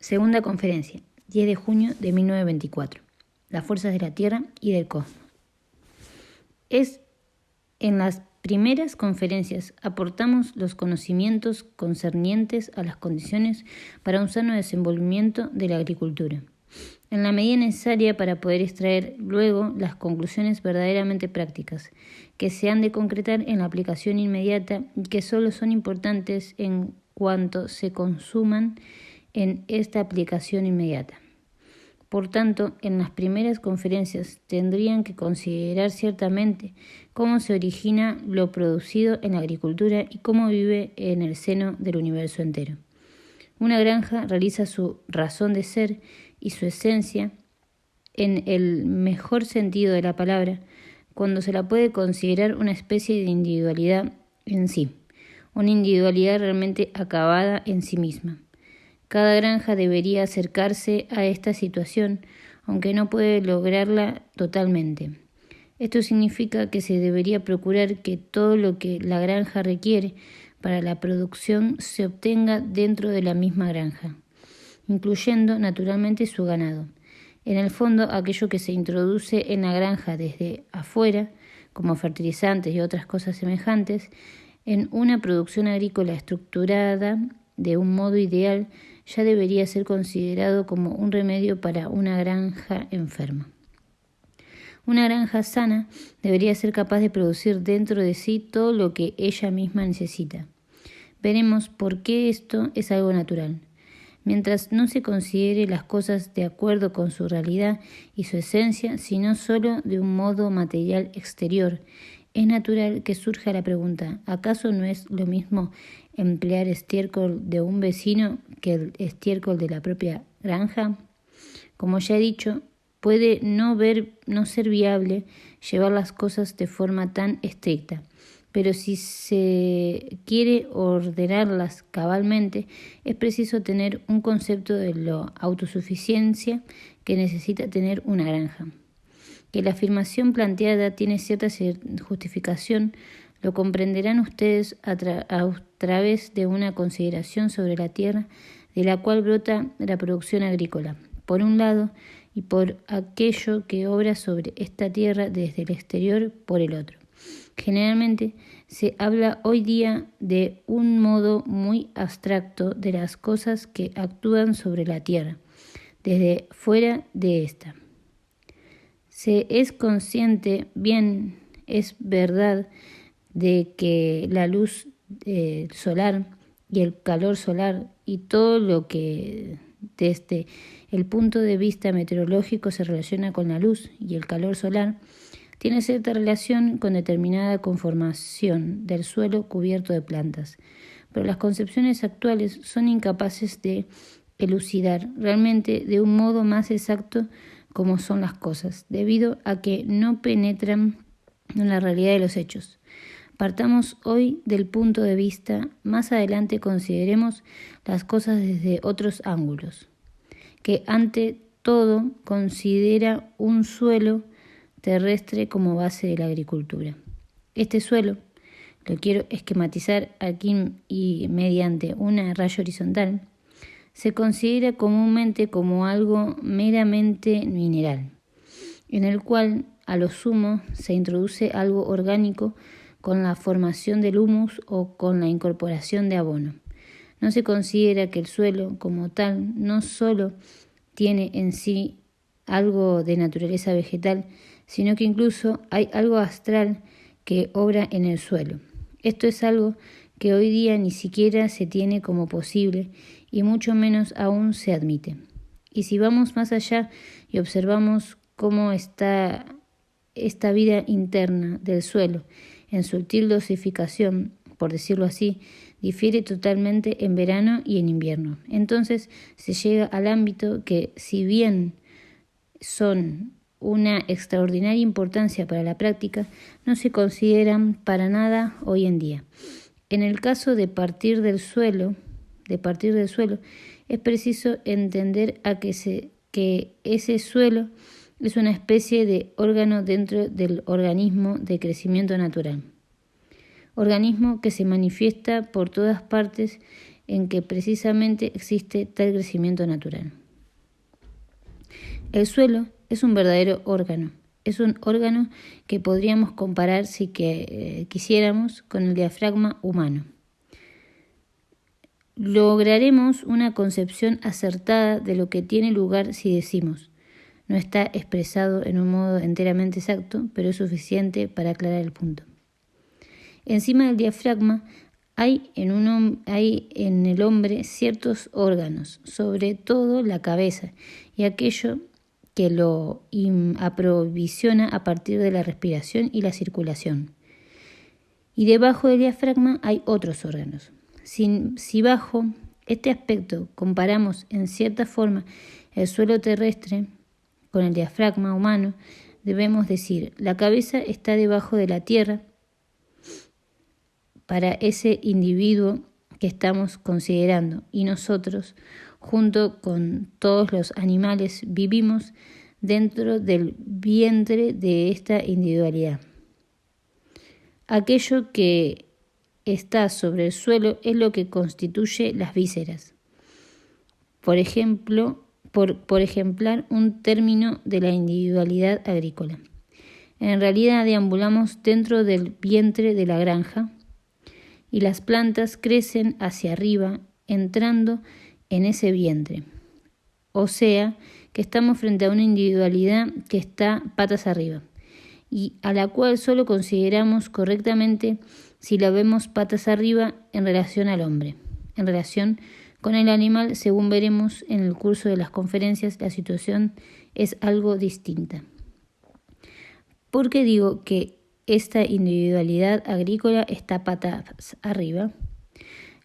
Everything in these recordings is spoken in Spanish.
Segunda conferencia, 10 de junio de 1924. Las fuerzas de la Tierra y del cosmos. En las primeras conferencias aportamos los conocimientos concernientes a las condiciones para un sano desenvolvimiento de la agricultura, en la medida necesaria para poder extraer luego las conclusiones verdaderamente prácticas, que se han de concretar en la aplicación inmediata y que solo son importantes en cuanto se consuman en esta aplicación inmediata. Por tanto, en las primeras conferencias tendrían que considerar ciertamente cómo se origina lo producido en la agricultura y cómo vive en el seno del universo entero. Una granja realiza su razón de ser y su esencia en el mejor sentido de la palabra, cuando se la puede considerar una especie de individualidad en sí, una individualidad realmente acabada en sí misma. Cada granja debería acercarse a esta situación, aunque no puede lograrla totalmente. Esto significa que se debería procurar que todo lo que la granja requiere para la producción se obtenga dentro de la misma granja, incluyendo naturalmente su ganado. En el fondo, aquello que se introduce en la granja desde afuera, como fertilizantes y otras cosas semejantes, en una producción agrícola estructurada de un modo ideal, ya debería ser considerado como un remedio para una granja enferma. Una granja sana debería ser capaz de producir dentro de sí todo lo que ella misma necesita. Veremos por qué esto es algo natural. Mientras no se considere las cosas de acuerdo con su realidad y su esencia, sino solo de un modo material exterior, es natural que surja la pregunta: ¿acaso no es lo mismo emplear estiércol de un vecino que el estiércol de la propia granja? Como ya he dicho, puede no ser viable llevar las cosas de forma tan estricta, pero si se quiere ordenarlas cabalmente, es preciso tener un concepto de la autosuficiencia que necesita tener una granja. Que la afirmación planteada tiene cierta justificación lo comprenderán ustedes a través de una consideración sobre la tierra de la cual brota la producción agrícola, por un lado, y por aquello que obra sobre esta tierra desde el exterior por el otro. Generalmente se habla hoy día de un modo muy abstracto de las cosas que actúan sobre la tierra, desde fuera de esta. Se es consciente, bien es verdad, de que la luz solar y el calor solar y todo lo que desde el punto de vista meteorológico se relaciona con la luz y el calor solar tiene cierta relación con determinada conformación del suelo cubierto de plantas, pero las concepciones actuales son incapaces de elucidar realmente de un modo más exacto cómo son las cosas, debido a que no penetran en la realidad de los hechos. Partamos hoy del punto de vista, más adelante consideremos las cosas desde otros ángulos, que ante todo considera un suelo terrestre como base de la agricultura. Este suelo, lo quiero esquematizar aquí y mediante una raya horizontal, se considera comúnmente como algo meramente mineral, en el cual a lo sumo se introduce algo orgánico con la formación del humus o con la incorporación de abono. No se considera que el suelo como tal no solo tiene en sí algo de naturaleza vegetal, sino que incluso hay algo astral que obra en el suelo. Esto es algo que hoy día ni siquiera se tiene como posible y mucho menos aún se admite. Y si vamos más allá y observamos cómo está esta vida interna del suelo en sutil dosificación, por decirlo así, difiere totalmente en verano y en invierno. Entonces se llega al ámbito que, si bien son una extraordinaria importancia para la práctica, no se consideran para nada hoy en día. En el caso de partir del suelo, es preciso entender que ese suelo es una especie de órgano dentro del organismo de crecimiento natural. Organismo que se manifiesta por todas partes en que precisamente existe tal crecimiento natural. El suelo es un verdadero órgano. Es un órgano que podríamos comparar, si quisiéramos, con el diafragma humano. Lograremos una concepción acertada de lo que tiene lugar si decimos: no está expresado en un modo enteramente exacto, pero es suficiente para aclarar el punto. Encima del diafragma hay en el hombre ciertos órganos, sobre todo la cabeza y aquello que lo aprovisiona a partir de la respiración y la circulación. Y debajo del diafragma hay otros órganos. Si bajo este aspecto comparamos en cierta forma el suelo terrestre con el diafragma humano, debemos decir: la cabeza está debajo de la tierra para ese individuo que estamos considerando, y nosotros, junto con todos los animales, vivimos dentro del vientre de esta individualidad. Aquello que está sobre el suelo es lo que constituye las vísceras. Por ejemplar un término de la individualidad agrícola. En realidad deambulamos dentro del vientre de la granja y las plantas crecen hacia arriba entrando en ese vientre. O sea, que estamos frente a una individualidad que está patas arriba y a la cual solo consideramos correctamente si la vemos patas arriba en relación al hombre. En relación con el animal, según veremos en el curso de las conferencias, la situación es algo distinta. ¿Por qué digo que esta individualidad agrícola está patas arriba?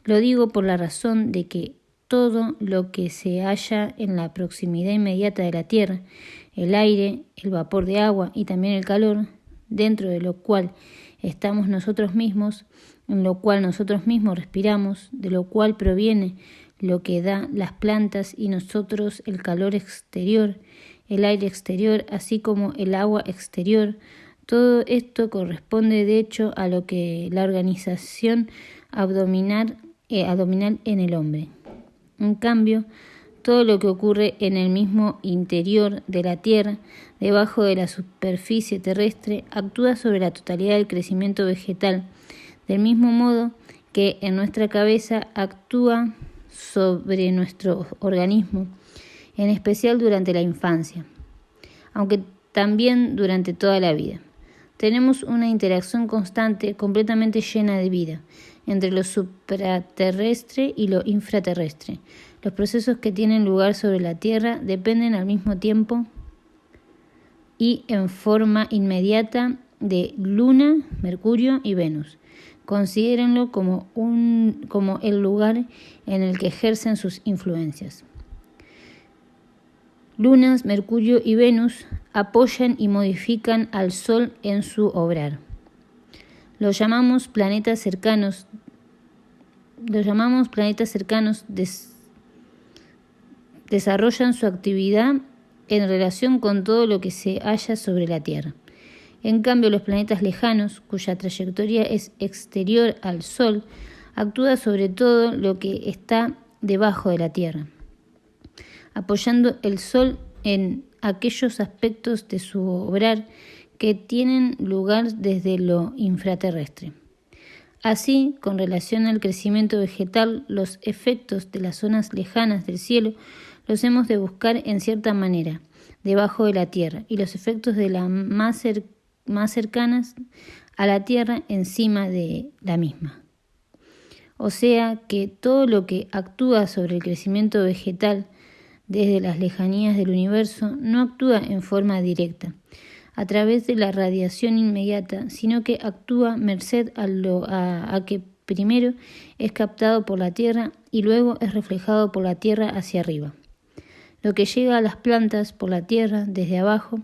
Lo digo por la razón de que todo lo que se halla en la proximidad inmediata de la tierra, el aire, el vapor de agua y también el calor, dentro de lo cual estamos nosotros mismos, en lo cual nosotros mismos respiramos, de lo cual proviene lo que da las plantas y nosotros el calor exterior, el aire exterior, así como el agua exterior. Todo esto corresponde de hecho a lo que la organización abdominal en el hombre. En cambio, todo lo que ocurre en el mismo interior de la Tierra, debajo de la superficie terrestre, actúa sobre la totalidad del crecimiento vegetal, del mismo modo que en nuestra cabeza actúa sobre nuestro organismo, en especial durante la infancia, aunque también durante toda la vida. Tenemos una interacción constante, completamente llena de vida, entre lo supraterrestre y lo infraterrestre. Los procesos que tienen lugar sobre la Tierra dependen al mismo tiempo y en forma inmediata de Luna, Mercurio y Venus. Considérenlo como el lugar en el que ejercen sus influencias. Lunas, Mercurio y Venus apoyan y modifican al Sol en su obrar. Los llamamos planetas cercanos. Desarrollan su actividad en relación con todo lo que se halla sobre la Tierra. En cambio, los planetas lejanos, cuya trayectoria es exterior al Sol, actúan sobre todo lo que está debajo de la Tierra, apoyando el Sol en aquellos aspectos de su obrar que tienen lugar desde lo infraterrestre. Así, con relación al crecimiento vegetal, los efectos de las zonas lejanas del cielo los hemos de buscar en cierta manera, debajo de la Tierra, y los efectos de las más cercanas a la Tierra encima de la misma. O sea que todo lo que actúa sobre el crecimiento vegetal desde las lejanías del universo no actúa en forma directa, a través de la radiación inmediata, sino que actúa merced a que primero es captado por la Tierra y luego es reflejado por la Tierra hacia arriba. Lo que llega a las plantas por la Tierra desde abajo,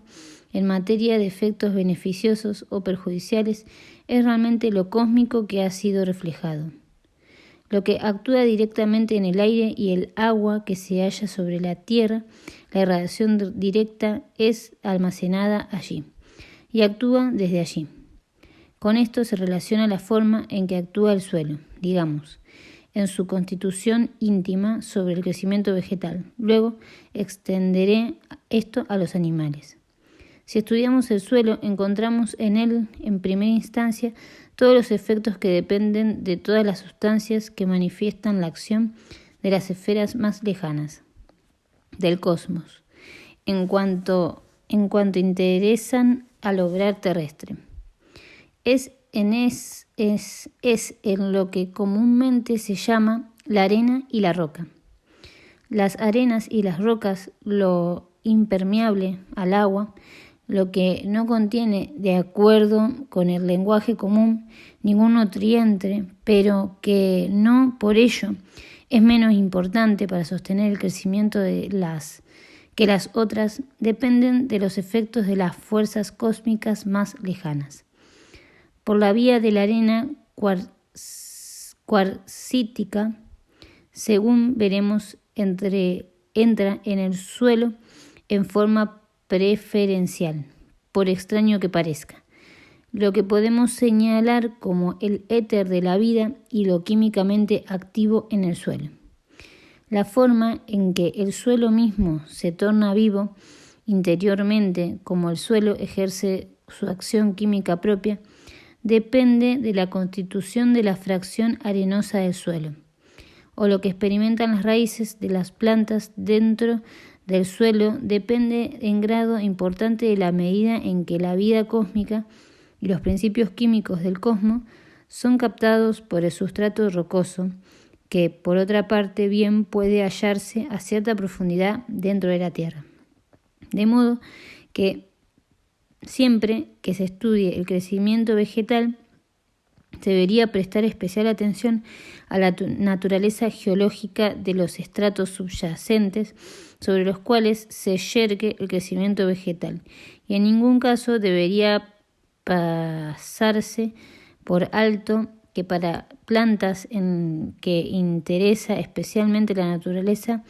en materia de efectos beneficiosos o perjudiciales, es realmente lo cósmico que ha sido reflejado. Lo que actúa directamente en el aire y el agua que se halla sobre la Tierra, la irradiación directa es almacenada allí y actúa desde allí. Con esto se relaciona la forma en que actúa el suelo, digamos. en su constitución íntima sobre el crecimiento vegetal. Luego extenderé esto a los animales. Si estudiamos el suelo, encontramos en él, en primera instancia, todos los efectos que dependen de todas las sustancias que manifiestan la acción de las esferas más lejanas del cosmos, en cuanto interesan al obrar terrestre. Es en lo que comúnmente se llama la arena y la roca. Las arenas y las rocas, lo impermeable al agua, lo que no contiene, de acuerdo con el lenguaje común, ningún nutriente, pero que no por ello es menos importante para sostener el crecimiento que las otras, dependen de los efectos de las fuerzas cósmicas más lejanas. Por la vía de la arena cuarcítica, según veremos, entra en el suelo en forma preferencial, por extraño que parezca, lo que podemos señalar como el éter de la vida y lo químicamente activo en el suelo. La forma en que el suelo mismo se torna vivo interiormente, como el suelo ejerce su acción química propia, depende de la constitución de la fracción arenosa del suelo, o lo que experimentan las raíces de las plantas dentro del suelo depende en grado importante de la medida en que la vida cósmica y los principios químicos del cosmos son captados por el sustrato rocoso, que por otra parte bien puede hallarse a cierta profundidad dentro de la Tierra. De modo que siempre que se estudie el crecimiento vegetal, se debería prestar especial atención a la naturaleza geológica de los estratos subyacentes sobre los cuales se yergue el crecimiento vegetal, y en ningún caso debería pasarse por alto que para plantas en que interesa especialmente la naturaleza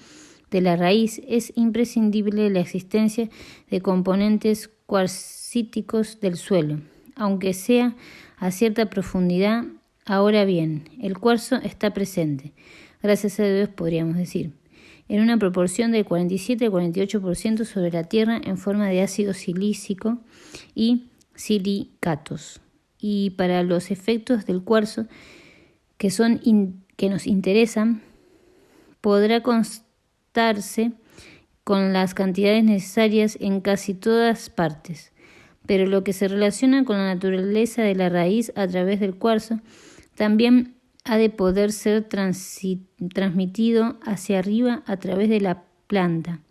de la raíz es imprescindible la existencia de componentes cuarcíticos del suelo, aunque sea a cierta profundidad. Ahora bien, el cuarzo está presente, gracias a Dios podríamos decir, en una proporción del 47 al 48% sobre la Tierra en forma de ácido silícico y silicatos. Y para los efectos del cuarzo que nos interesan, podrá constarse con las cantidades necesarias en casi todas partes. Pero lo que se relaciona con la naturaleza de la raíz a través del cuarzo también ha de poder ser transmitido hacia arriba a través de la planta.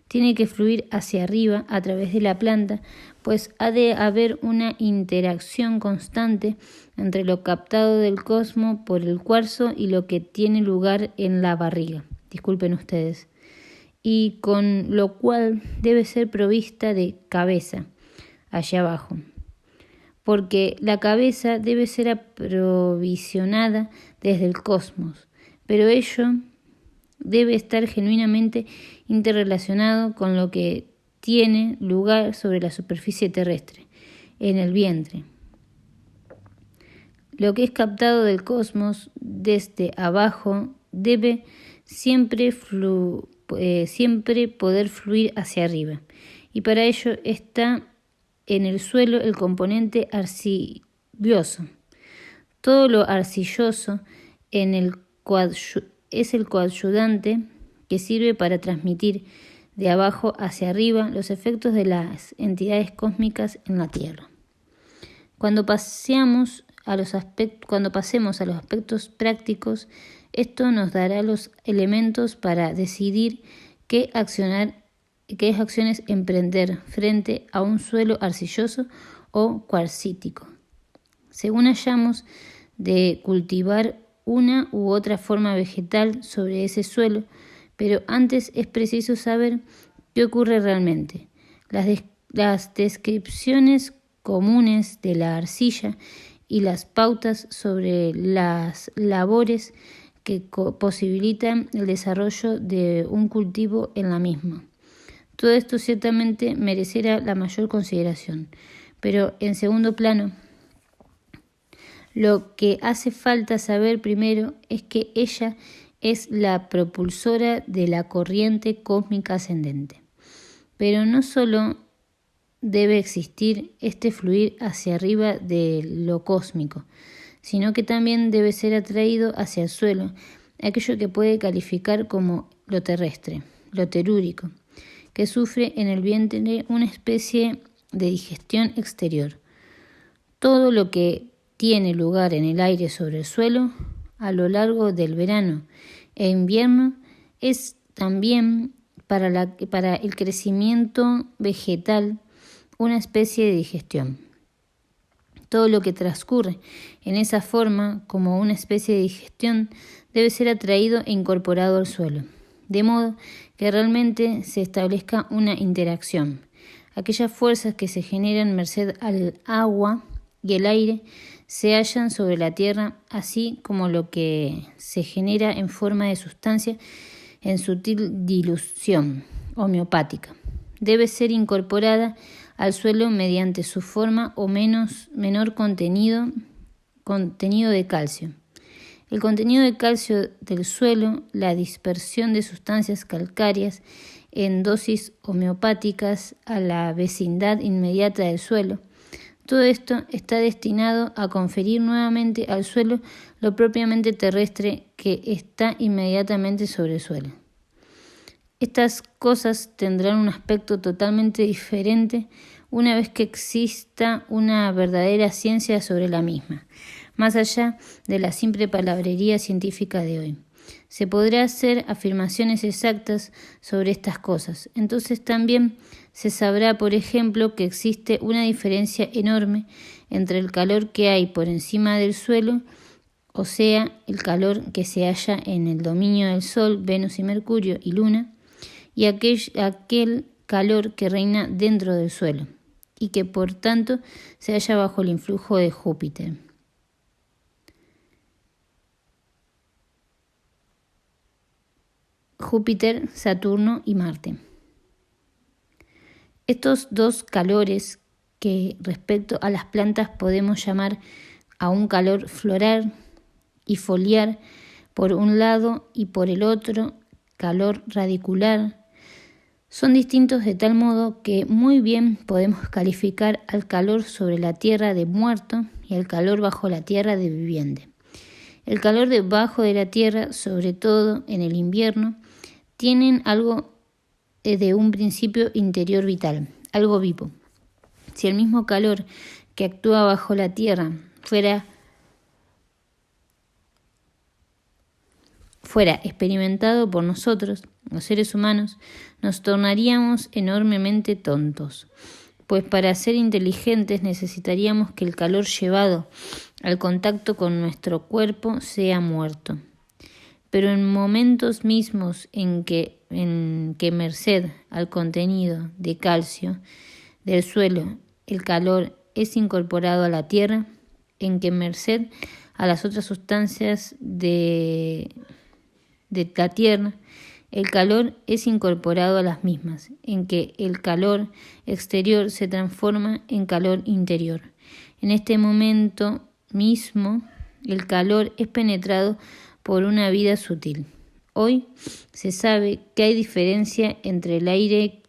Tiene que fluir hacia arriba a través de la planta, pues ha de haber una interacción constante entre lo captado del cosmos por el cuarzo y lo que tiene lugar en la barriga. Disculpen ustedes. Y con lo cual debe ser provista de cabeza allá abajo, porque la cabeza debe ser aprovisionada desde el cosmos, pero ello debe estar genuinamente interrelacionado con lo que tiene lugar sobre la superficie terrestre, en el vientre. Lo que es captado del cosmos desde abajo debe siempre poder fluir hacia arriba, y para ello está en el suelo el componente arcilloso. Todo lo arcilloso es el coayudante que sirve para transmitir de abajo hacia arriba los efectos de las entidades cósmicas en la Tierra. Cuando pasemos a los aspectos prácticos, esto nos dará los elementos para decidir qué acciones emprender frente a un suelo arcilloso o cuarcítico. Según hayamos de cultivar una u otra forma vegetal sobre ese suelo, pero antes es preciso saber qué ocurre realmente. Las descripciones comunes de la arcilla y las pautas sobre las labores que posibilitan el desarrollo de un cultivo en la misma. Todo esto ciertamente merecerá la mayor consideración, pero en segundo plano, Lo que hace falta saber primero es que ella es la propulsora de la corriente cósmica ascendente. Pero no solo debe existir este fluir hacia arriba de lo cósmico, sino que también debe ser atraído hacia el suelo, aquello que puede calificar como lo terrestre, lo telúrico, que sufre en el vientre una especie de digestión exterior. Todo lo que tiene lugar en el aire sobre el suelo a lo largo del verano e invierno es también para el crecimiento vegetal una especie de digestión. Todo lo que transcurre en esa forma como una especie de digestión debe ser atraído e incorporado al suelo, de modo que realmente se establezca una interacción. Aquellas fuerzas que se generan merced al agua y el aire se hallan sobre la tierra, así como lo que se genera en forma de sustancia en sutil dilución homeopática. Debe ser incorporada al suelo mediante su forma o menor contenido de calcio. El contenido de calcio del suelo, la dispersión de sustancias calcáreas en dosis homeopáticas a la vecindad inmediata del suelo, todo esto está destinado a conferir nuevamente al suelo lo propiamente terrestre que está inmediatamente sobre el suelo. Estas cosas tendrán un aspecto totalmente diferente una vez que exista una verdadera ciencia sobre la misma, más allá de la simple palabrería científica de hoy. Se podrá hacer afirmaciones exactas sobre estas cosas. Entonces también se sabrá, por ejemplo, que existe una diferencia enorme entre el calor que hay por encima del suelo, o sea, el calor que se halla en el dominio del Sol, Venus y Mercurio y Luna, y aquel calor que reina dentro del suelo, y que por tanto se halla bajo el influjo de Júpiter. Júpiter, Saturno y Marte. Estos dos calores que respecto a las plantas podemos llamar a un calor floral y foliar por un lado y por el otro calor radicular, son distintos de tal modo que muy bien podemos calificar al calor sobre la tierra de muerto y al calor bajo la tierra de viviente. El calor debajo de la tierra, sobre todo en el invierno, tienen algo de un principio interior vital, algo vivo. Si el mismo calor que actúa bajo la tierra fuera experimentado por nosotros, los seres humanos, nos tornaríamos enormemente tontos, pues para ser inteligentes necesitaríamos que el calor llevado al contacto con nuestro cuerpo sea muerto. Pero en momentos mismos en que merced al contenido de calcio del suelo el calor es incorporado a la tierra, en que merced a las otras sustancias de la tierra el calor es incorporado a las mismas, en que el calor exterior se transforma en calor interior. En este momento mismo el calor es penetrado por una vida sutil. Hoy se sabe que hay diferencia entre el aire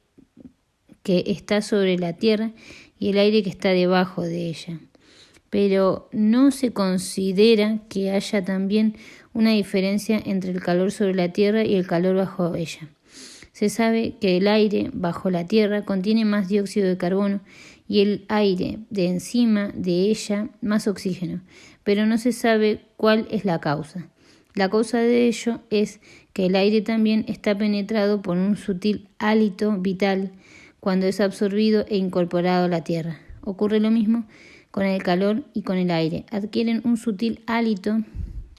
que está sobre la tierra y el aire que está debajo de ella, pero no se considera que haya también una diferencia entre el calor sobre la tierra y el calor bajo ella. Se sabe que el aire bajo la tierra contiene más dióxido de carbono y el aire de encima de ella más oxígeno, pero no se sabe cuál es la causa. La causa de ello es que el aire también está penetrado por un sutil hálito vital cuando es absorbido e incorporado a la tierra. Ocurre lo mismo con el calor y con el aire. Adquieren un sutil hálito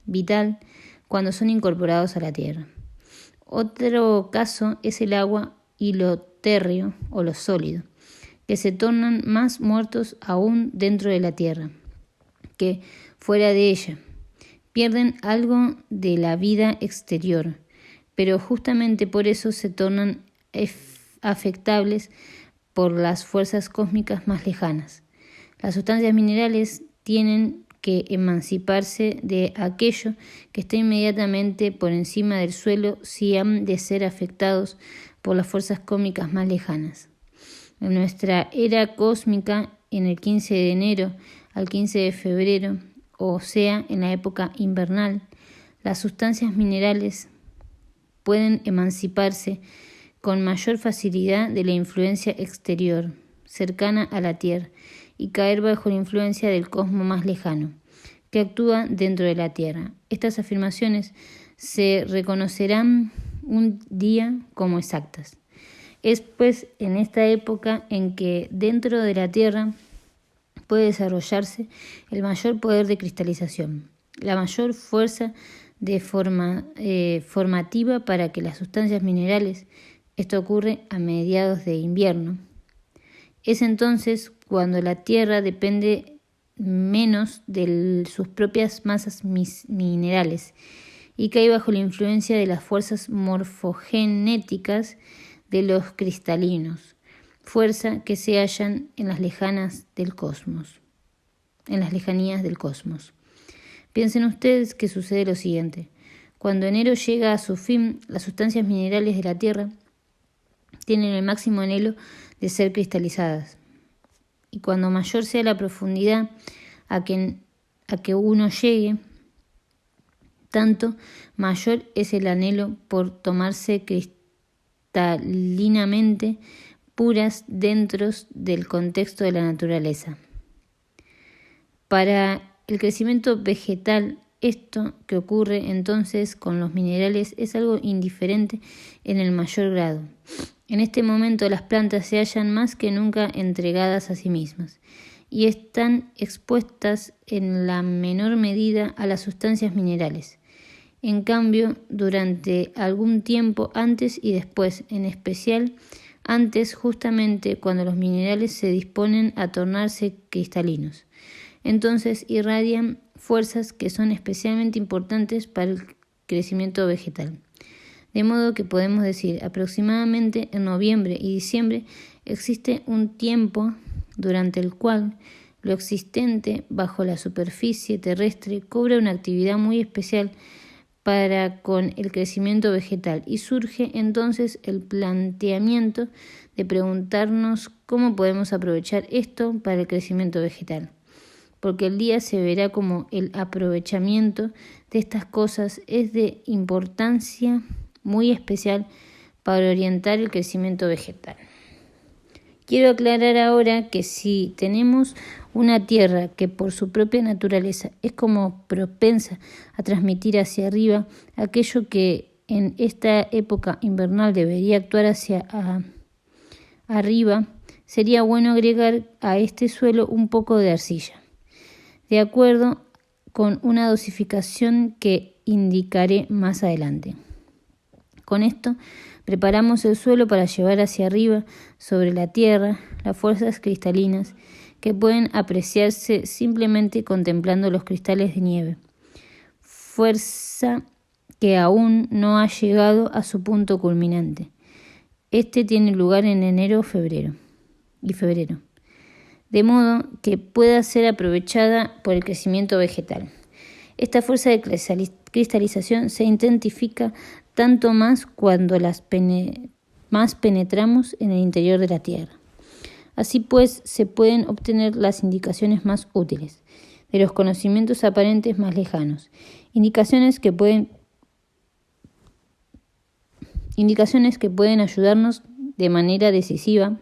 vital cuando son incorporados a la tierra. Otro caso es el agua y lo térreo o lo sólido, que se tornan más muertos aún dentro de la tierra que fuera de ella. Pierden algo de la vida exterior, pero justamente por eso se tornan afectables por las fuerzas cósmicas más lejanas. Las sustancias minerales tienen que emanciparse de aquello que está inmediatamente por encima del suelo si han de ser afectados por las fuerzas cósmicas más lejanas. En nuestra era cósmica, en el 15 de enero al 15 de febrero, o sea, en la época invernal, las sustancias minerales pueden emanciparse con mayor facilidad de la influencia exterior, cercana a la Tierra, y caer bajo la influencia del cosmos más lejano, que actúa dentro de la Tierra. Estas afirmaciones se reconocerán un día como exactas. Es pues en esta época en que dentro de la Tierra puede desarrollarse el mayor poder de cristalización, la mayor fuerza de formativa para que las sustancias minerales, esto ocurre a mediados de invierno. Es entonces cuando la Tierra depende menos de sus propias masas minerales y cae bajo la influencia de las fuerzas morfogenéticas de los cristalinos, fuerza que se hallan en las lejanías del cosmos. Piensen ustedes que sucede lo siguiente. Cuando enero llega a su fin, las sustancias minerales de la Tierra tienen el máximo anhelo de ser cristalizadas. Y cuando mayor sea la profundidad a que uno llegue, tanto mayor es el anhelo por tomarse cristalinamente puras dentro del contexto de la naturaleza. Para el crecimiento vegetal, esto que ocurre entonces con los minerales es algo indiferente en el mayor grado. En este momento las plantas se hallan más que nunca entregadas a sí mismas y están expuestas en la menor medida a las sustancias minerales. En cambio, durante algún tiempo antes y después, en especial antes justamente cuando los minerales se disponen a tornarse cristalinos, entonces irradian fuerzas que son especialmente importantes para el crecimiento vegetal. De modo que podemos decir, aproximadamente en noviembre y diciembre existe un tiempo durante el cual lo existente bajo la superficie terrestre cobra una actividad muy especial para con el crecimiento vegetal y surge entonces el planteamiento de preguntarnos cómo podemos aprovechar esto para el crecimiento vegetal. Porque el día se verá como el aprovechamiento de estas cosas es de importancia muy especial para orientar el crecimiento vegetal. Quiero aclarar ahora que si tenemos una tierra que por su propia naturaleza es como propensa a transmitir hacia arriba aquello que en esta época invernal debería actuar hacia arriba, sería bueno agregar a este suelo un poco de arcilla, de acuerdo con una dosificación que indicaré más adelante. Con esto preparamos el suelo para llevar hacia arriba sobre la tierra las fuerzas cristalinas que pueden apreciarse simplemente contemplando los cristales de nieve, fuerza que aún no ha llegado a su punto culminante. Este tiene lugar en enero y febrero, de modo que pueda ser aprovechada por el crecimiento vegetal. Esta fuerza de cristalización se intensifica tanto más cuando más penetramos en el interior de la Tierra. Así pues, se pueden obtener las indicaciones más útiles de los conocimientos aparentes más lejanos, indicaciones que pueden ayudarnos de manera decisiva,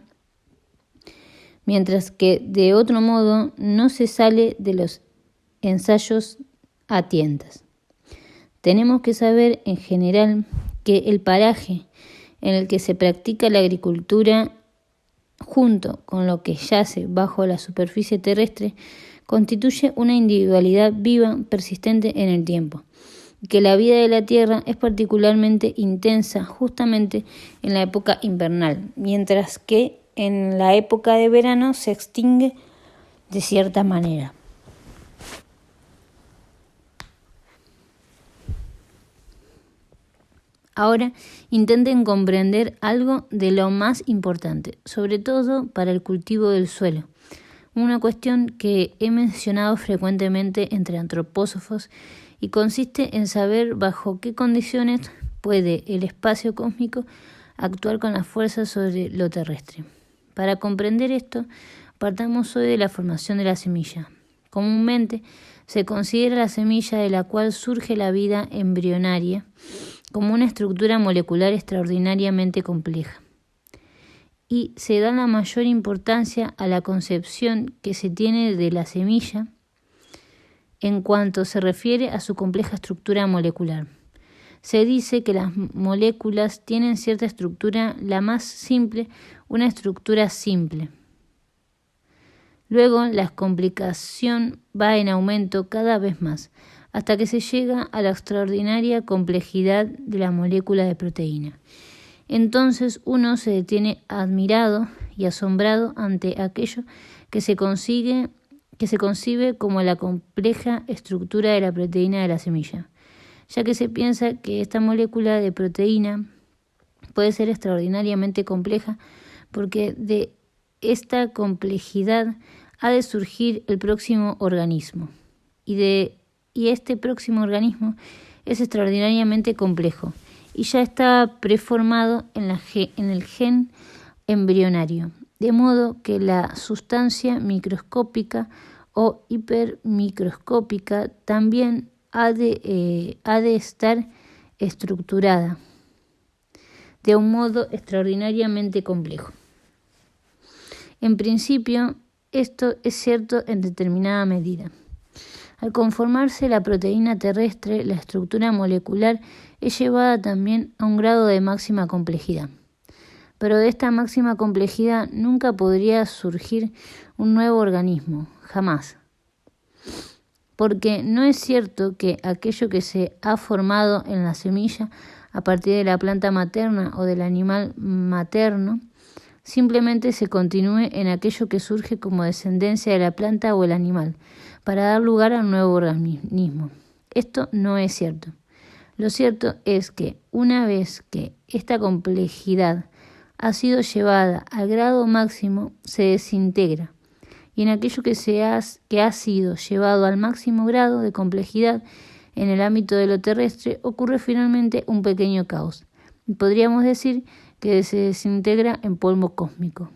mientras que de otro modo no se sale de los ensayos a tientas. Tenemos que saber en general que el paraje en el que se practica la agricultura, junto con lo que yace bajo la superficie terrestre, constituye una individualidad viva persistente en el tiempo, y que la vida de la tierra es particularmente intensa justamente en la época invernal, mientras que en la época de verano se extingue de cierta manera. Ahora intenten comprender algo de lo más importante, sobre todo para el cultivo del suelo, una cuestión que he mencionado frecuentemente entre antropósofos y consiste en saber bajo qué condiciones puede el espacio cósmico actuar con la fuerza sobre lo terrestre. Para comprender esto, partamos hoy de la formación de la semilla. Comúnmente se considera la semilla de la cual surge la vida embrionaria como una estructura molecular extraordinariamente compleja. Y se da la mayor importancia a la concepción que se tiene de la semilla en cuanto se refiere a su compleja estructura molecular. Se dice que las moléculas tienen cierta estructura, la más simple, una estructura simple. Luego, la complicación va en aumento cada vez más, hasta que se llega a la extraordinaria complejidad de la molécula de proteína. Entonces uno se detiene admirado y asombrado ante aquello que se concibe como la compleja estructura de la proteína de la semilla, ya que se piensa que esta molécula de proteína puede ser extraordinariamente compleja porque de esta complejidad ha de surgir el próximo organismo y este próximo organismo es extraordinariamente complejo y ya está preformado en el gen embrionario, de modo que la sustancia microscópica o hipermicroscópica también ha de estar estructurada de un modo extraordinariamente complejo. En principio, esto es cierto en determinada medida. Al conformarse la proteína terrestre, la estructura molecular es llevada también a un grado de máxima complejidad. Pero de esta máxima complejidad nunca podría surgir un nuevo organismo, jamás. Porque no es cierto que aquello que se ha formado en la semilla a partir de la planta materna o del animal materno, simplemente se continúe en aquello que surge como descendencia de la planta o el animal, para dar lugar a un nuevo organismo. Esto no es cierto. Lo cierto es que una vez que esta complejidad ha sido llevada al grado máximo, se desintegra, y en aquello que ha sido llevado al máximo grado de complejidad en el ámbito de lo terrestre, ocurre finalmente un pequeño caos. Podríamos decir que se desintegra en polvo cósmico.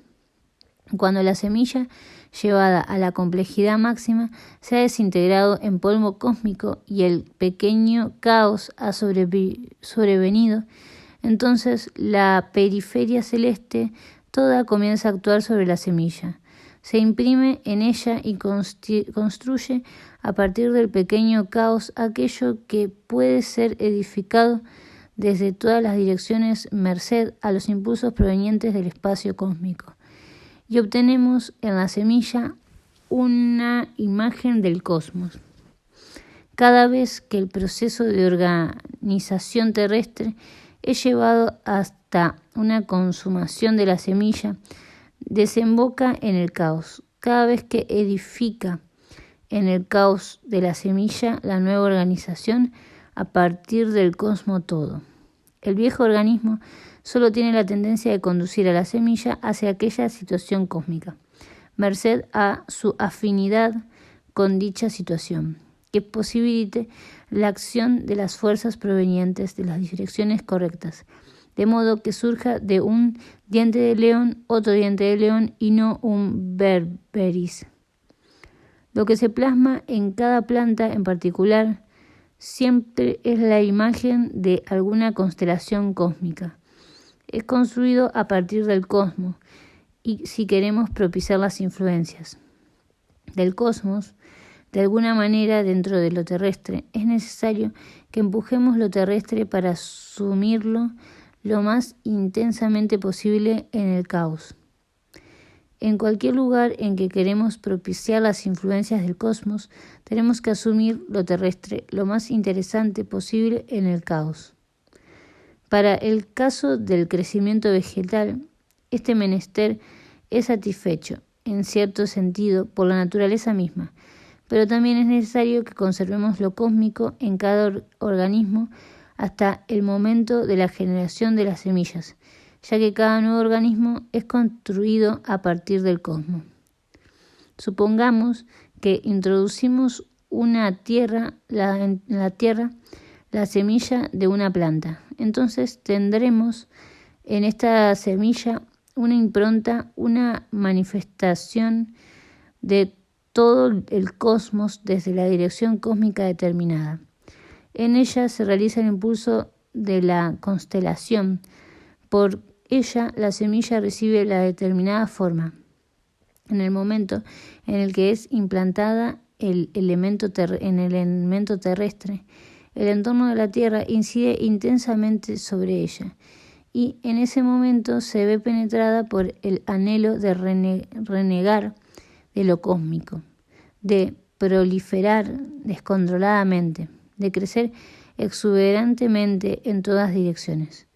Cuando la semilla, llevada a la complejidad máxima, se ha desintegrado en polvo cósmico y el pequeño caos ha sobrevenido, entonces la periferia celeste toda comienza a actuar sobre la semilla. Se imprime en ella y construye a partir del pequeño caos aquello que puede ser edificado desde todas las direcciones merced a los impulsos provenientes del espacio cósmico. Y obtenemos en la semilla una imagen del cosmos. Cada vez que el proceso de organización terrestre es llevado hasta una consumación de la semilla, desemboca en el caos. Cada vez que edifica en el caos de la semilla la nueva organización a partir del cosmos todo. El viejo organismo solo tiene la tendencia de conducir a la semilla hacia aquella situación cósmica, merced a su afinidad con dicha situación, que posibilite la acción de las fuerzas provenientes de las direcciones correctas, de modo que surja de un diente de león otro diente de león y no un berberis. Lo que se plasma en cada planta en particular siempre es la imagen de alguna constelación cósmica. Es construido a partir del cosmos y si queremos propiciar las influencias del cosmos, de alguna manera dentro de lo terrestre, es necesario que empujemos lo terrestre para sumirlo lo más intensamente posible en el caos. En cualquier lugar en que queremos propiciar las influencias del cosmos, tenemos que asumir lo terrestre lo más interesante posible en el caos. Para el caso del crecimiento vegetal, este menester es satisfecho, en cierto sentido, por la naturaleza misma, pero también es necesario que conservemos lo cósmico en cada organismo hasta el momento de la generación de las semillas, ya que cada nuevo organismo es construido a partir del cosmos. Supongamos que introducimos en la tierra la semilla de una planta. Entonces tendremos en esta semilla una impronta, una manifestación de todo el cosmos desde la dirección cósmica determinada. En ella se realiza el impulso de la constelación. Por ella la semilla recibe la determinada forma. En el momento en el que es implantada en el elemento terrestre, el entorno de la Tierra incide intensamente sobre ella, y en ese momento se ve penetrada por el anhelo de renegar de lo cósmico, de proliferar descontroladamente, de crecer exuberantemente en todas direcciones,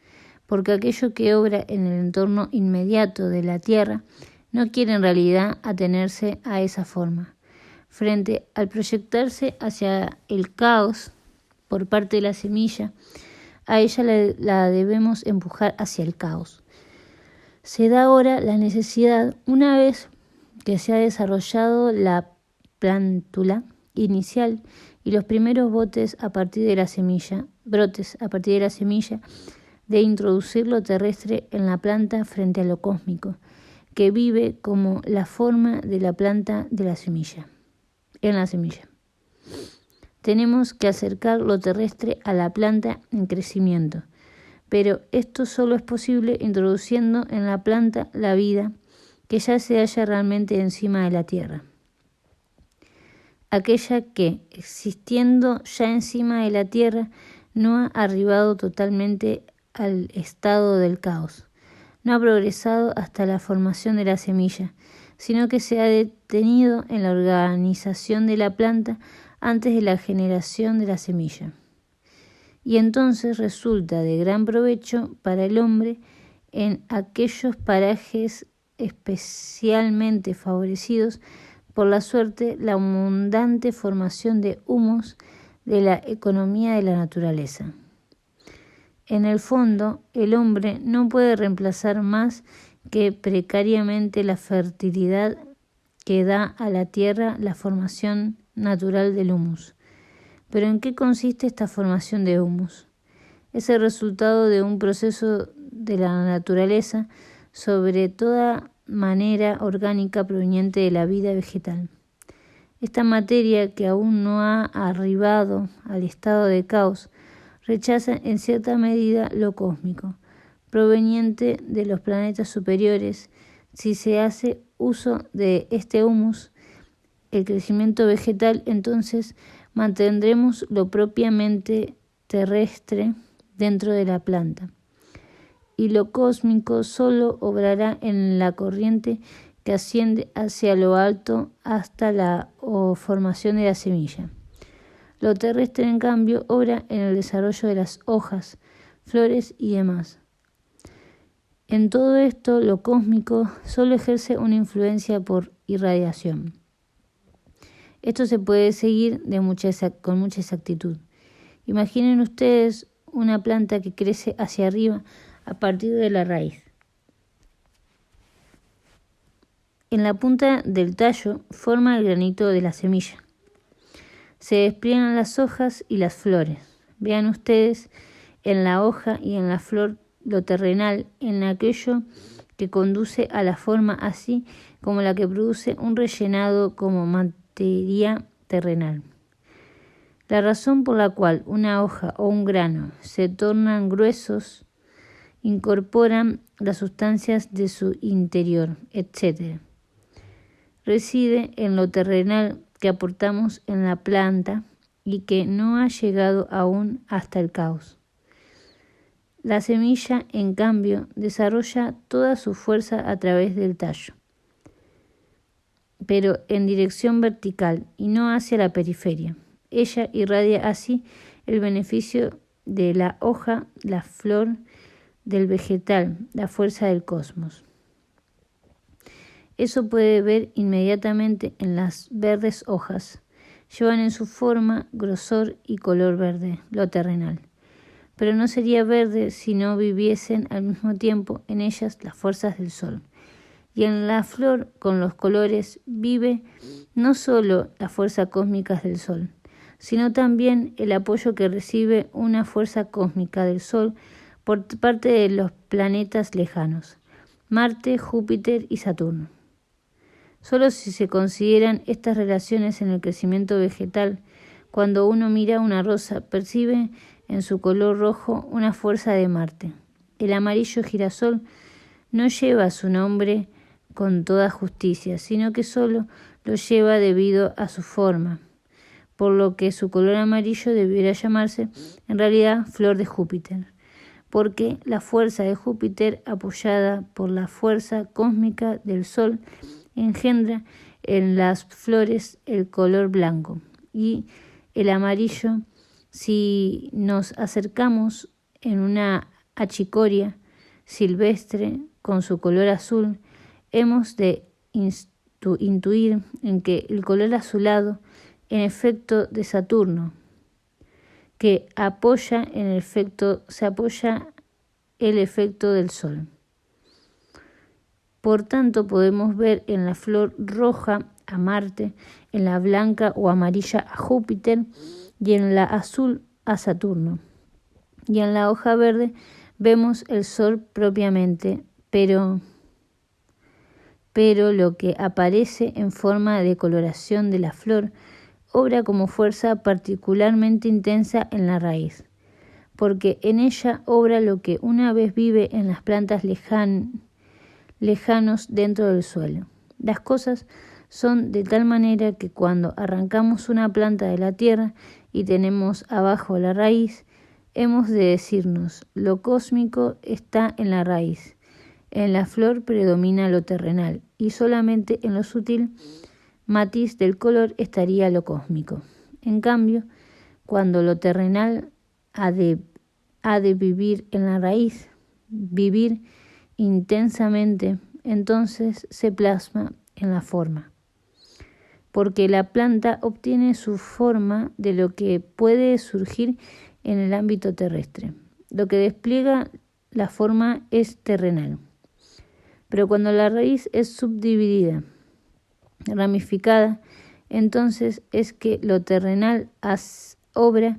porque aquello que obra en el entorno inmediato de la Tierra no quiere en realidad atenerse a esa forma. Frente al proyectarse hacia el caos por parte de la semilla, a ella la debemos empujar hacia el caos. Se da ahora la necesidad, una vez que se ha desarrollado la plántula inicial y los primeros brotes a partir de la semilla, de introducir lo terrestre en la planta frente a lo cósmico, que vive como la forma de la planta de la semilla, en la semilla. Tenemos que acercar lo terrestre a la planta en crecimiento, pero esto solo es posible introduciendo en la planta la vida que ya se halla realmente encima de la tierra. Aquella que, existiendo ya encima de la tierra, no ha arribado totalmente al estado del caos. No ha progresado hasta la formación de la semilla, sino que se ha detenido en la organización de la planta antes de la generación de la semilla. Y entonces resulta de gran provecho para el hombre en aquellos parajes especialmente favorecidos por la suerte la abundante formación de humos de la economía de la naturaleza. En el fondo, el hombre no puede reemplazar más que precariamente la fertilidad que da a la tierra la formación natural del humus. ¿Pero en qué consiste esta formación de humus? Es el resultado de un proceso de la naturaleza sobre toda manera orgánica proveniente de la vida vegetal. Esta materia, que aún no ha arribado al estado de caos, rechaza en cierta medida lo cósmico, proveniente de los planetas superiores. Si se hace uso de este humus, el crecimiento vegetal, entonces mantendremos lo propiamente terrestre dentro de la planta, y lo cósmico solo obrará en la corriente que asciende hacia lo alto hasta la formación de la semilla. Lo terrestre, en cambio, obra en el desarrollo de las hojas, flores y demás. En todo esto, lo cósmico solo ejerce una influencia por irradiación. Esto se puede seguir con mucha exactitud. Imaginen ustedes una planta que crece hacia arriba a partir de la raíz. En la punta del tallo forma el granito de la semilla. Se despliegan las hojas y las flores. Vean ustedes en la hoja y en la flor lo terrenal, en aquello que conduce a la forma, así como la que produce un rellenado como materia terrenal. La razón por la cual una hoja o un grano se tornan gruesos, incorporan las sustancias de su interior, etc., reside en lo terrenal que aportamos en la planta y que no ha llegado aún hasta el caos. La semilla, en cambio, desarrolla toda su fuerza a través del tallo, pero en dirección vertical y no hacia la periferia. Ella irradia así el beneficio de la hoja, la flor, del vegetal, la fuerza del cosmos. Eso puede ver inmediatamente en las verdes hojas. Llevan en su forma, grosor y color verde, lo terrenal. Pero no sería verde si no viviesen al mismo tiempo en ellas las fuerzas del sol. y en la flor con los colores vive no solo las fuerzas cósmicas del Sol, sino también el apoyo que recibe una fuerza cósmica del Sol por parte de los planetas lejanos, Marte, Júpiter y Saturno. Solo si se consideran estas relaciones en el crecimiento vegetal, cuando uno mira una rosa, percibe en su color rojo una fuerza de Marte. El amarillo girasol no lleva su nombre con toda justicia, sino que solo lo lleva debido a su forma, por lo que su color amarillo debiera llamarse en realidad flor de Júpiter, porque la fuerza de Júpiter, apoyada por la fuerza cósmica del Sol, engendra en las flores el color blanco y el amarillo. Si nos acercamos en una achicoria silvestre con su color azul, hemos de intuir en que el color azulado en efecto de Saturno, que se apoya el efecto del Sol. Por tanto, podemos ver en la flor roja a Marte, en la blanca o amarilla a Júpiter y en la azul a Saturno. Y en la hoja verde vemos el Sol propiamente, pero lo que aparece en forma de coloración de la flor obra como fuerza particularmente intensa en la raíz, porque en ella obra lo que una vez vive en las plantas lejanos dentro del suelo. Las cosas son de tal manera que cuando arrancamos una planta de la tierra y tenemos abajo la raíz, hemos de decirnos, lo cósmico está en la raíz. En la flor predomina lo terrenal y solamente en lo sutil matiz del color estaría lo cósmico. En cambio, cuando lo terrenal ha de vivir en la raíz, vivir intensamente, entonces se plasma en la forma, porque la planta obtiene su forma de lo que puede surgir en el ámbito terrestre. Lo que despliega la forma es terrenal. Pero cuando la raíz es subdividida, ramificada, entonces es que lo terrenal obra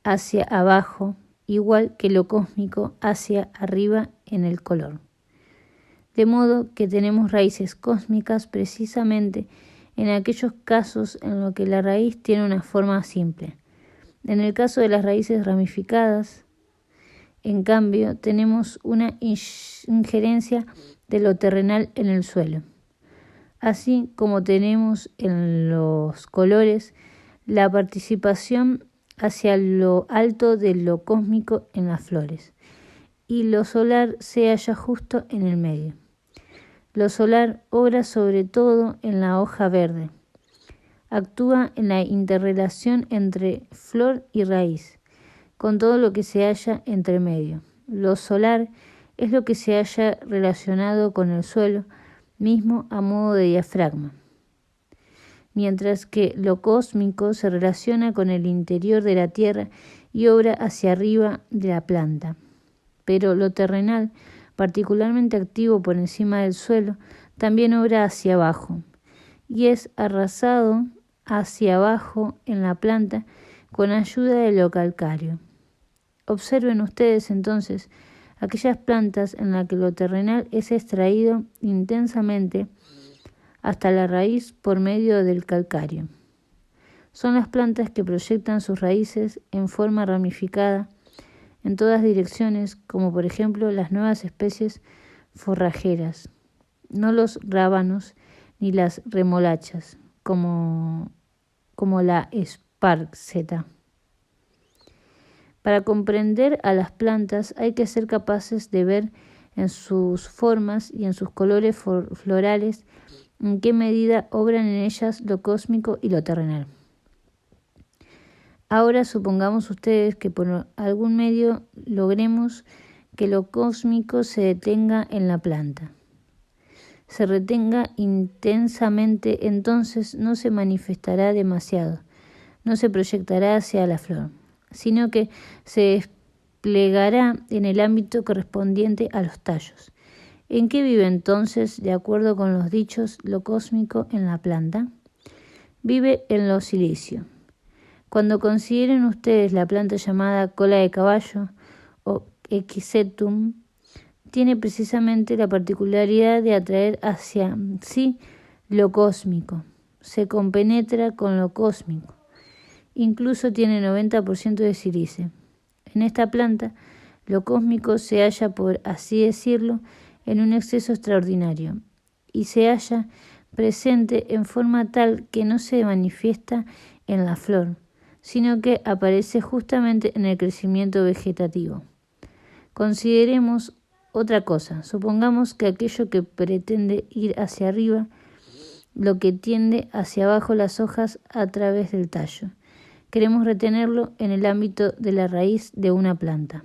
hacia abajo, igual que lo cósmico hacia arriba en el color. De modo que tenemos raíces cósmicas precisamente en aquellos casos en los que la raíz tiene una forma simple. En el caso de las raíces ramificadas, en cambio, tenemos una injerencia de lo terrenal en el suelo. Así como tenemos en los colores la participación hacia lo alto de lo cósmico en las flores, y lo solar se halla justo en el medio. Lo solar obra sobre todo en la hoja verde, actúa en la interrelación entre flor y raíz, con todo lo que se halla entre medio. Lo solar es lo que se halla relacionado con el suelo mismo a modo de diafragma, mientras que lo cósmico se relaciona con el interior de la tierra y obra hacia arriba de la planta. Pero lo terrenal, particularmente activo por encima del suelo, también obra hacia abajo, y es arrasado hacia abajo en la planta con ayuda de lo calcáreo. Observen ustedes entonces aquellas plantas en las que lo terrenal es extraído intensamente hasta la raíz por medio del calcáreo. Son las plantas que proyectan sus raíces en forma ramificada en todas direcciones, como por ejemplo las nuevas especies forrajeras, no los rábanos ni las remolachas, como la esparceta. Para comprender a las plantas hay que ser capaces de ver en sus formas y en sus colores florales en qué medida obran en ellas lo cósmico y lo terrenal. Ahora supongamos ustedes que por algún medio logremos que lo cósmico se detenga en la planta. Se retenga intensamente, entonces no se manifestará demasiado, no se proyectará hacia la flor, sino que se desplegará en el ámbito correspondiente a los tallos. ¿En qué vive entonces, de acuerdo con los dichos, lo cósmico en la planta? Vive en lo silicio. Cuando consideren ustedes la planta llamada cola de caballo o Equisetum, tiene precisamente la particularidad de atraer hacia sí lo cósmico. Se compenetra con lo cósmico. Incluso tiene 90% de sílice. En esta planta, lo cósmico se halla, por así decirlo, en un exceso extraordinario, y se halla presente en forma tal que no se manifiesta en la flor, sino que aparece justamente en el crecimiento vegetativo. Consideremos otra cosa. Supongamos que aquello que pretende ir hacia arriba, lo que tiende hacia abajo las hojas a través del tallo. Queremos retenerlo en el ámbito de la raíz de una planta.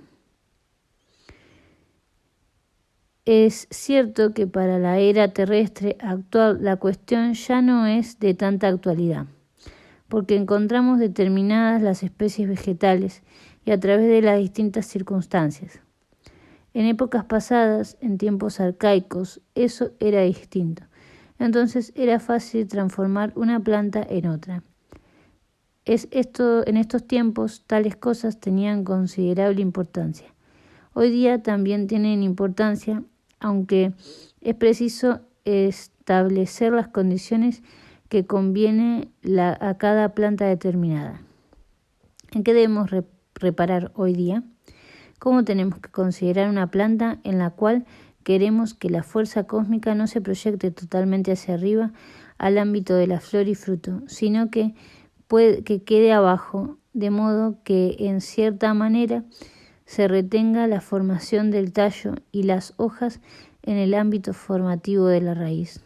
Es cierto que para la era terrestre actual la cuestión ya no es de tanta actualidad, porque encontramos determinadas las especies vegetales y a través de las distintas circunstancias. En épocas pasadas, en tiempos arcaicos, eso era distinto. Entonces era fácil transformar una planta en otra. En estos tiempos, tales cosas tenían considerable importancia. Hoy día también tienen importancia, aunque es preciso establecer las condiciones que conviene a cada planta determinada. ¿En qué debemos reparar hoy día? ¿Cómo tenemos que considerar una planta en la cual queremos que la fuerza cósmica no se proyecte totalmente hacia arriba al ámbito de la flor y fruto, sino que quede abajo, de modo que en cierta manera se retenga la formación del tallo y las hojas en el ámbito formativo de la raíz?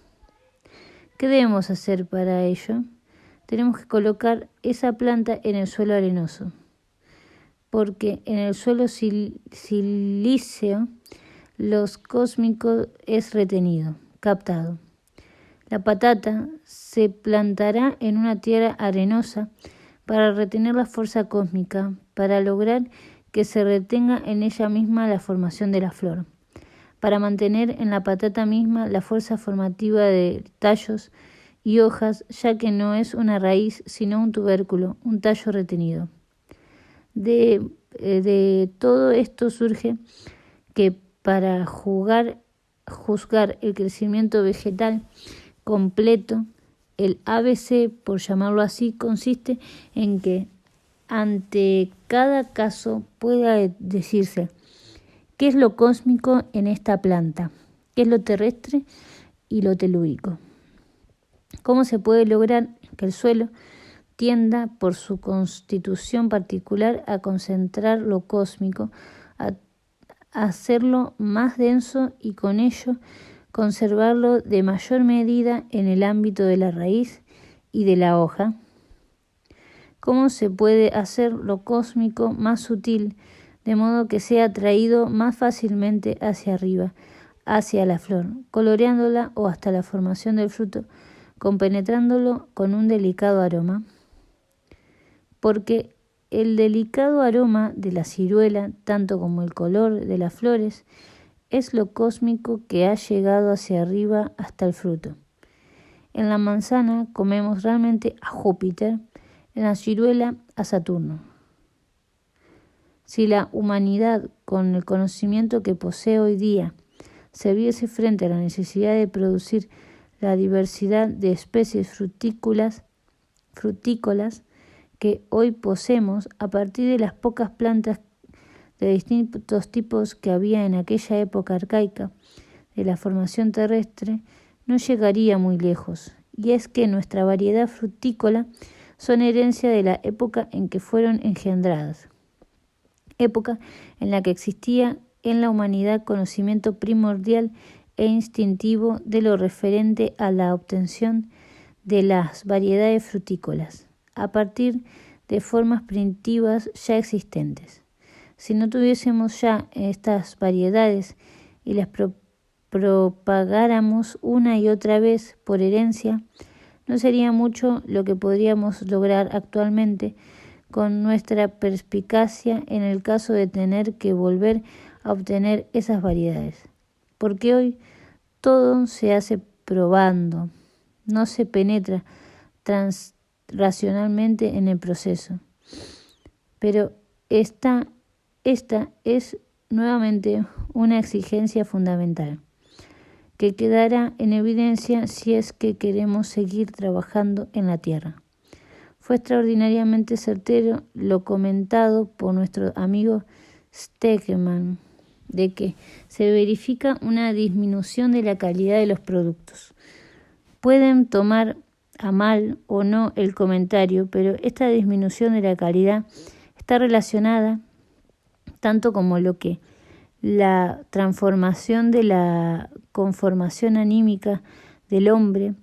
¿Qué debemos hacer para ello? Tenemos que colocar esa planta en el suelo arenoso, porque en el suelo silíceo los cósmico es retenido, captado. La patata se plantará en una tierra arenosa para retener la fuerza cósmica, para lograr que se retenga en ella misma la formación de la flor, para mantener en la patata misma la fuerza formativa de tallos y hojas, ya que no es una raíz, sino un tubérculo, un tallo retenido. De todo esto surge que para juzgar el crecimiento vegetal completo, el ABC, por llamarlo así, consiste en que ante cada caso pueda decirse qué es lo cósmico en esta planta, qué es lo terrestre y lo telúrico. ¿Cómo se puede lograr que el suelo tienda por su constitución particular a concentrar lo cósmico, a hacerlo más denso y con ello conservarlo de mayor medida en el ámbito de la raíz y de la hoja? ¿Cómo se puede hacer lo cósmico más sutil, de modo que sea atraído más fácilmente hacia arriba, hacia la flor, coloreándola o hasta la formación del fruto, compenetrándolo con un delicado aroma? Porque el delicado aroma de la ciruela, tanto como el color de las flores, es lo cósmico que ha llegado hacia arriba hasta el fruto. En la manzana comemos realmente a Júpiter, en la ciruela a Saturno. Si la humanidad, con el conocimiento que posee hoy día, se viese frente a la necesidad de producir la diversidad de especies frutícolas que hoy poseemos a partir de las pocas plantas de distintos tipos que había en aquella época arcaica de la formación terrestre, no llegaría muy lejos. Y es que nuestra variedad frutícola son herencia de la época en que fueron engendradas, época en la que existía en la humanidad conocimiento primordial e instintivo de lo referente a la obtención de las variedades frutícolas, a partir de formas primitivas ya existentes. Si no tuviésemos ya estas variedades y las propagáramos una y otra vez por herencia, no sería mucho lo que podríamos lograr actualmente con nuestra perspicacia en el caso de tener que volver a obtener esas variedades. porque hoy todo se hace probando, no se penetra racionalmente en el proceso. Pero esta es nuevamente una exigencia fundamental, que quedará en evidencia si es que queremos seguir trabajando en la tierra. Fue extraordinariamente certero lo comentado por nuestro amigo Stegemann, de que se verifica una disminución de la calidad de los productos. Pueden tomar a mal o no el comentario, pero esta disminución de la calidad está relacionada tanto como lo que la transformación de la conformación anímica del hombre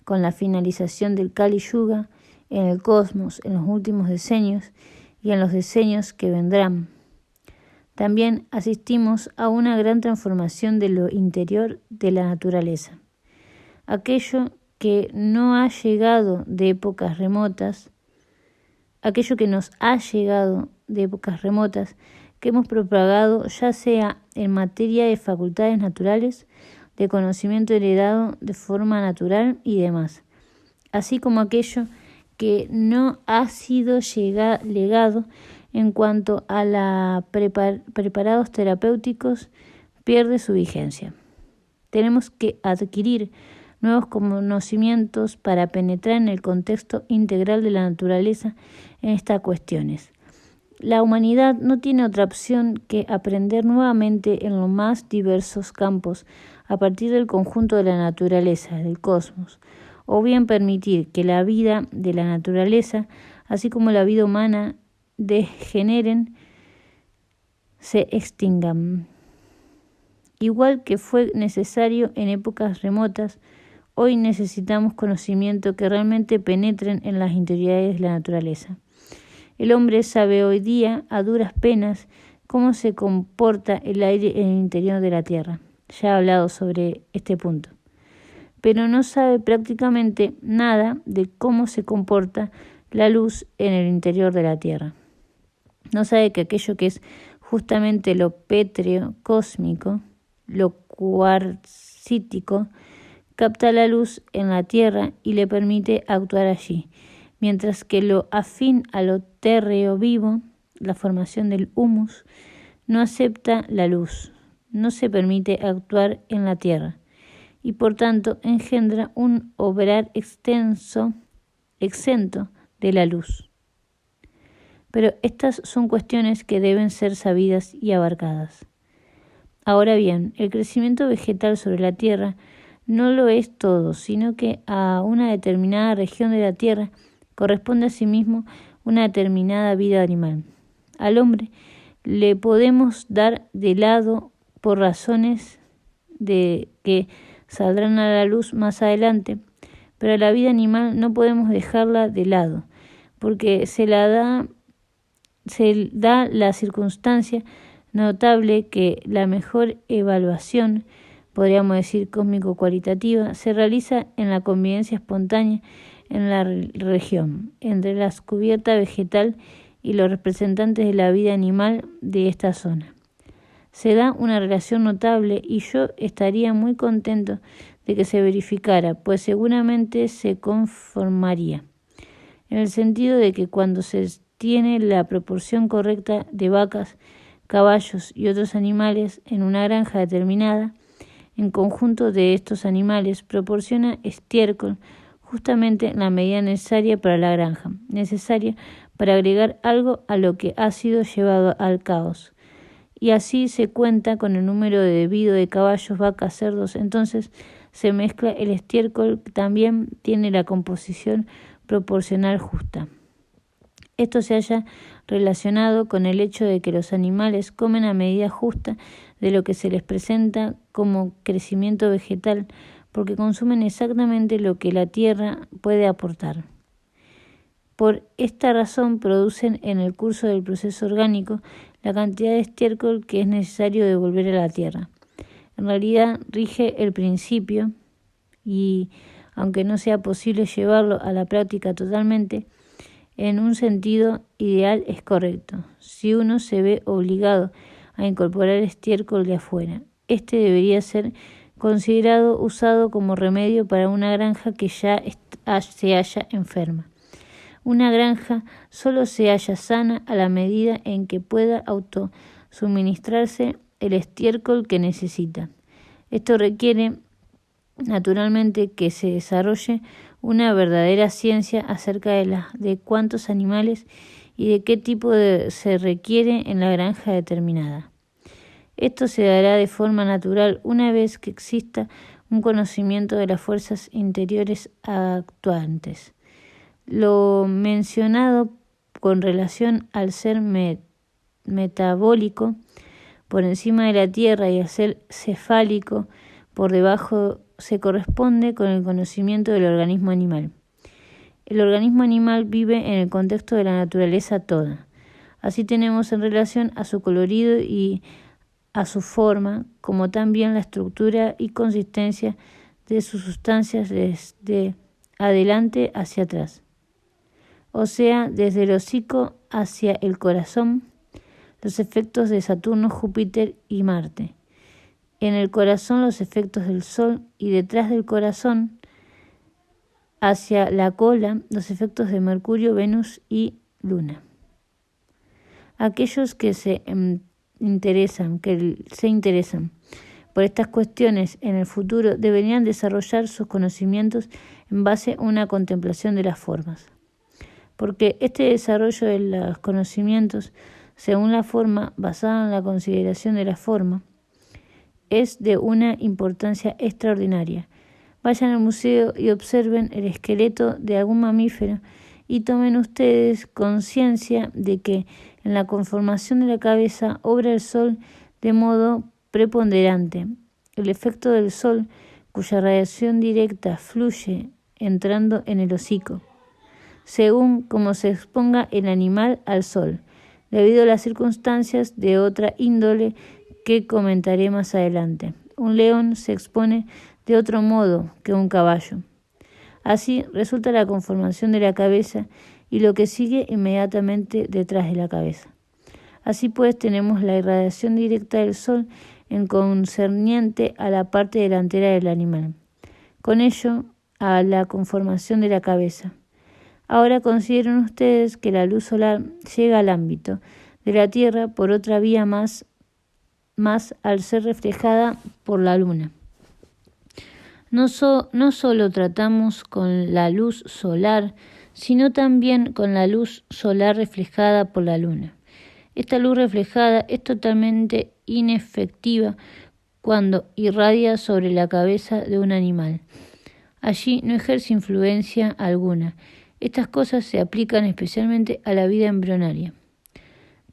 con la finalización del Kali Yuga en el cosmos en los últimos decenios y en los decenios que vendrán. También asistimos a una gran transformación de lo interior de la naturaleza. Aquello que no ha llegado de épocas remotas, aquello que nos ha llegado de épocas remotas, que hemos propagado ya sea en materia de facultades naturales, de conocimiento heredado de forma natural y demás, así como aquello que no ha sido legado en cuanto a la preparados terapéuticos, pierde su vigencia. Tenemos que adquirir nuevos conocimientos para penetrar en el contexto integral de la naturaleza en estas cuestiones. La humanidad no tiene otra opción que aprender nuevamente en los más diversos campos a partir del conjunto de la naturaleza, del cosmos, o bien permitir que la vida de la naturaleza, así como la vida humana, degeneren, se extingan. Igual que fue necesario en épocas remotas, hoy necesitamos conocimiento que realmente penetren en las interioridades de la naturaleza. El hombre sabe hoy día, a duras penas, cómo se comporta el aire en el interior de la Tierra. Ya he hablado sobre este punto. Pero no sabe prácticamente nada de cómo se comporta la luz en el interior de la Tierra. No sabe que aquello que es justamente lo pétreo cósmico, lo cuarcítico, capta la luz en la Tierra y le permite actuar allí, mientras que lo afín a lo térreo vivo, la formación del humus, no acepta la luz, no se permite actuar en la Tierra y por tanto engendra un obrar exento de la luz. Pero estas son cuestiones que deben ser sabidas y abarcadas. Ahora bien, el crecimiento vegetal sobre la Tierra no lo es todo, sino que a una determinada región de la Tierra corresponde asimismo una determinada vida animal. Al hombre le podemos dar de lado por razones de que saldrán a la luz más adelante, pero a la vida animal no podemos dejarla de lado, porque se da la circunstancia notable que la mejor evaluación, podríamos decir cósmico-cualitativa, se realiza en la convivencia espontánea en la región, entre la cubierta vegetal y los representantes de la vida animal de esta zona. Se da una relación notable y yo estaría muy contento de que se verificara, pues seguramente se conformaría, en el sentido de que cuando se tiene la proporción correcta de vacas, caballos y otros animales en una granja determinada, en conjunto de estos animales proporciona estiércol justamente la medida necesaria para la granja, necesaria para agregar algo a lo que ha sido llevado al caos. Y así se cuenta con el número debido de caballos, vacas, cerdos, entonces se mezcla el estiércol, que también tiene la composición proporcional justa. Esto se halla relacionado con el hecho de que los animales comen a medida justa de lo que se les presenta como crecimiento vegetal, porque consumen exactamente lo que la tierra puede aportar. Por esta razón producen en el curso del proceso orgánico la cantidad de estiércol que es necesario devolver a la tierra. En realidad rige el principio y, aunque no sea posible llevarlo a la práctica totalmente, en un sentido ideal es correcto, si uno se ve obligado a incorporar estiércol de afuera. este debería ser considerado usado como remedio para una granja que ya se halla enferma. Una granja solo se halla sana a la medida en que pueda autosuministrarse el estiércol que necesita. Esto requiere, naturalmente, que se desarrolle una verdadera ciencia acerca de cuántos animales y de qué tipo se requiere en la granja determinada. Esto se dará de forma natural una vez que exista un conocimiento de las fuerzas interiores actuantes. Lo mencionado con relación al ser metabólico por encima de la tierra y al ser cefálico por debajo se corresponde con el conocimiento del organismo animal. El organismo animal vive en el contexto de la naturaleza toda. Así tenemos en relación a su colorido y a su forma, como también la estructura y consistencia de sus sustancias desde adelante hacia atrás, o sea, desde el hocico hacia el corazón, los efectos de Saturno, Júpiter y Marte. En el corazón los efectos del Sol y detrás del corazón hacia la cola los efectos de Mercurio, Venus y Luna. Aquellos que se interesan por estas cuestiones en el futuro deberían desarrollar sus conocimientos en base a una contemplación de las formas, porque este desarrollo de los conocimientos según la forma, basado en la consideración de la forma, es de una importancia extraordinaria. Vayan al museo y observen el esqueleto de algún mamífero y tomen ustedes conciencia de que en la conformación de la cabeza obra el Sol de modo preponderante. El efecto del Sol, cuya radiación directa fluye entrando en el hocico, según como se exponga el animal al Sol, debido a las circunstancias de otra índole que comentaré más adelante. Un león se expone de otro modo que un caballo. Así resulta la conformación de la cabeza y lo que sigue inmediatamente detrás de la cabeza. Así pues tenemos la irradiación directa del Sol en concerniente a la parte delantera del animal, con ello a la conformación de la cabeza. Ahora consideren ustedes que la luz solar llega al ámbito de la Tierra por otra vía más al ser reflejada por la Luna. No solo tratamos con la luz solar, sino también con la luz solar reflejada por la Luna. Esta luz reflejada es totalmente inefectiva cuando irradia sobre la cabeza de un animal. Allí no ejerce influencia alguna. Estas cosas se aplican especialmente a la vida embrionaria.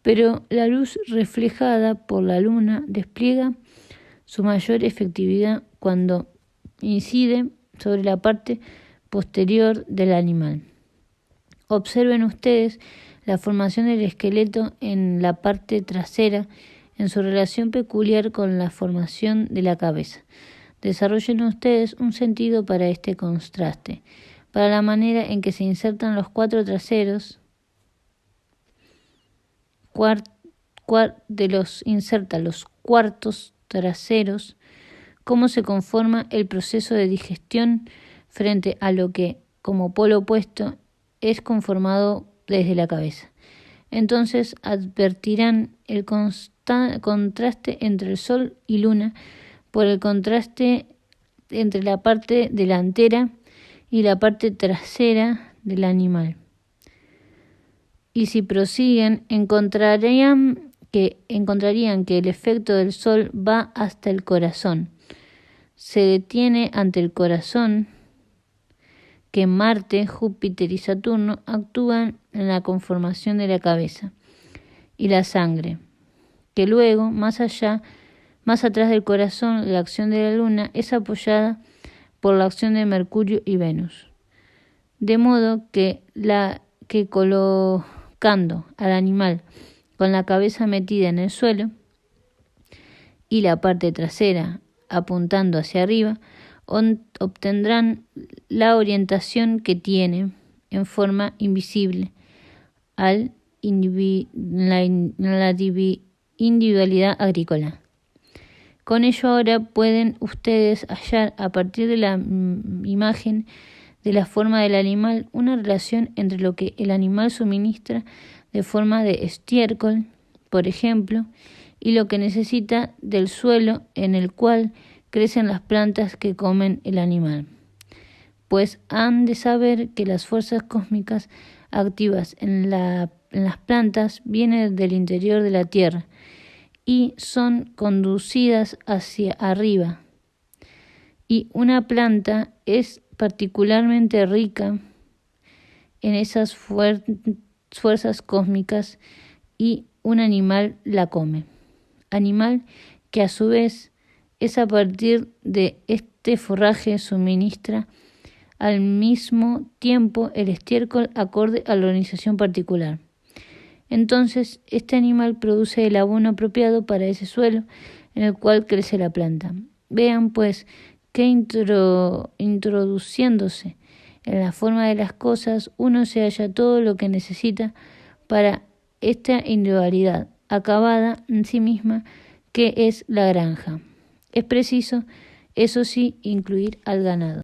Pero la luz reflejada por la Luna despliega su mayor efectividad cuando incide sobre la parte posterior del animal. Observen ustedes la formación del esqueleto en la parte trasera en su relación peculiar con la formación de la cabeza. Desarrollen ustedes un sentido para este contraste, para la manera en que se insertan los cuartos traseros, cómo se conforma el proceso de digestión frente a lo que, como polo opuesto, es conformado desde la cabeza. Entonces advertirán el contraste entre el Sol y Luna por el contraste entre la parte delantera y la parte trasera del animal. Y si prosiguen, encontrarían que el efecto del Sol va hasta el corazón. Se detiene ante el corazón que Marte, Júpiter y Saturno actúan en la conformación de la cabeza y la sangre, que luego, más atrás del corazón, la acción de la Luna es apoyada por la acción de Mercurio y Venus. De modo que colocando al animal con la cabeza metida en el suelo y la parte trasera apuntando hacia arriba, obtendrán la orientación que tiene en forma invisible la individualidad agrícola. Con ello ahora pueden ustedes hallar a partir de la imagen de la forma del animal una relación entre lo que el animal suministra de forma de estiércol, por ejemplo, y lo que necesita del suelo en el cual crecen las plantas que comen el animal. Pues han de saber que las fuerzas cósmicas activas en las plantas vienen del interior de la tierra y son conducidas hacia arriba. Y una planta es particularmente rica en esas fuerzas cósmicas y un animal la come. Animal que a su vez es a partir de este forraje suministra al mismo tiempo el estiércol acorde a la organización particular. Entonces, este animal produce el abono apropiado para ese suelo en el cual crece la planta. Vean, pues, que introduciéndose en la forma de las cosas, uno se halla todo lo que necesita para esta individualidad acabada en sí misma, que es la granja. Es preciso, eso sí, incluir al ganado.